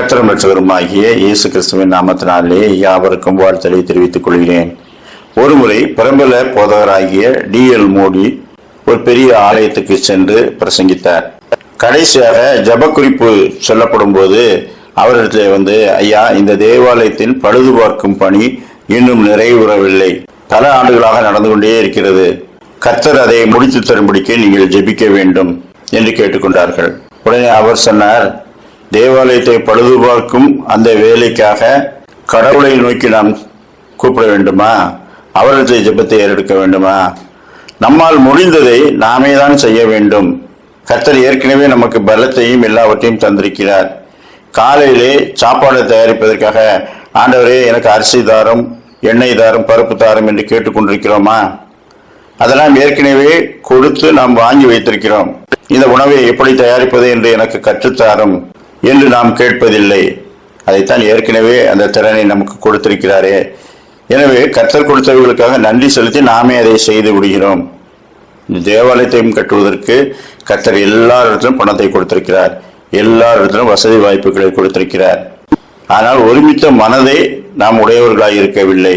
கர்த்தரும் ரட்சகருமாகிய இயேசு கிறிஸ்துவின் நாமத்தினாலே யாவருக்கும் வாழ்த்தலை தெரிவித்துக் கொள்கிறேன். ஒருமுறை பிரபல போதகராகிய D.L. மோடி ஒரு பெரிய ஆலயத்துக்கு சென்று பிரசங்கித்தார். கடைசியாக ஜப குறிப்பு சொல்லப்படும் போது அவரிடத்திலே ஐயா, இந்த தேவாலயத்தின் பழுது பார்க்கும் பணி இன்னும் நிறைவுறவில்லை, பல ஆண்டுகளாக நடந்து கொண்டே இருக்கிறது, கர்த்தர் அதை முடித்து தரும்படிக்கு நீங்கள் ஜெபிக்க வேண்டும் என்று கேட்டுக்கொண்டார்கள். உடனே அவர் சொன்னார், தேவாலயத்தை பழுது பார்க்கும் அந்த வேலைக்காக கடவுளை நோக்கி நாம் கூப்பிட வேண்டுமா? அவரது ஜெபத்தை ஏறெடுக்க வேண்டுமா? நம்மால் முடிந்ததை நாமே தான் செய்ய வேண்டும். கர்த்தர் ஏற்கனவே நமக்கு பலத்தையும் எல்லாவற்றையும் தந்திருக்கிறார். காலையிலே சாப்பாடு தயாரிப்பதற்காக ஆண்டவரே எனக்கு அரிசி தாரும், எண்ணெய் தாரும், பருப்பு தாரும் என்று கேட்டுக்கொண்டிருக்கிறோமா? அதெல்லாம் ஏற்கனவே கொடுத்து நாம் வாங்கி வைத்திருக்கிறோம். இந்த உணவை எப்படி தயாரிப்பது என்று எனக்கு கற்றுத்தாரும் என்று நாம் கேட்பதில்லை. அதைத்தான் ஏற்கனவே அந்த திறனை நமக்கு கொடுத்திருக்கிறாரே. எனவே கர்த்தர் கொடுத்தவர்களுக்காக நன்றி செலுத்தி நாமே அதை செய்து விடுகிறோம். தேவாலயத்தையும் கட்டுவதற்கு கர்த்தர் எல்லாரிடத்திலும் பணத்தை கொடுத்திருக்கிறார், எல்லாரிடத்திலும் வசதி வாய்ப்புகளை கொடுத்திருக்கிறார். ஆனால் ஒருமித்த மனதை நாம் உடையவர்களாக இருக்கவில்லை.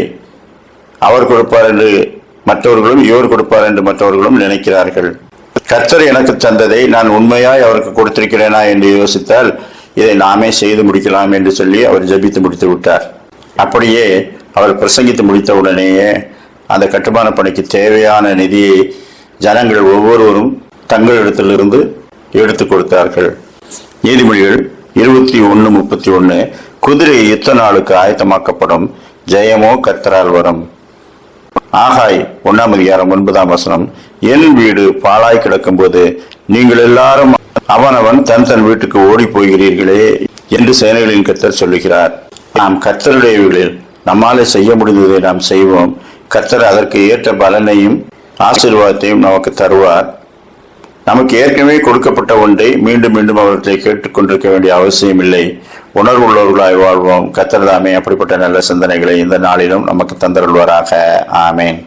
அவர் கொடுப்பார் என்று மற்றவர்களும், இவர் கொடுப்பார் என்று மற்றவர்களும் நினைக்கிறார்கள். கர்த்தர் எனக்கு தந்ததை நான் உண்மையாய் அவருக்கு கொடுத்திருக்கிறேனா என்று யோசித்தால் இதை நாமே செய்து முடிக்கலாம் என்று சொல்லி அவர் ஜெபித்து முடித்து விட்டார். அப்படியே அவர் பிரசங்கித்து முடித்த உடனேயே அந்த கட்டுமான பணிக்கு தேவையான நிதியை ஜனங்கள் ஒவ்வொருவரும் தங்களிடத்திலிருந்து எடுத்து கொடுத்தார்கள். நீதிமொழிகள் 21:31, குதிரை யுத்த நாளுக்கு ஆயத்தமாக்கப்படும், ஜெயமோ கர்த்தரால் வரும். ஆகாய் 1:9, என் வீடு பாழாய் கிடக்கும் போது நீங்கள் எல்லாரும் அவனவன் தன் தன் வீட்டுக்கு ஓடி போகிறீர்களே என்று சேனைகளின் கர்த்தர் சொல்லுகிறார். நாம் கர்த்தருடையவர்களில் நம்மாலே செய்ய முடிந்ததை நாம் செய்வோம். கர்த்தர் அதற்கு ஏற்ற பலனையும் ஆசீர்வாதத்தையும் நமக்கு தருவார். நமக்கு ஏற்கனவே கொடுக்கப்பட்ட ஒன்றை மீண்டும் மீண்டும் அவர்களை கேட்டுக்கொண்டிருக்க வேண்டிய அவசியம் இல்லை. உணர்வுள்ளவர்களாய் வாழ்வோம். கர்த்தர் தாமே அப்படிப்பட்ட நல்ல சிந்தனைகளை இந்த நாளிலும் நமக்கு தந்தருள்வாராக. ஆமேன்.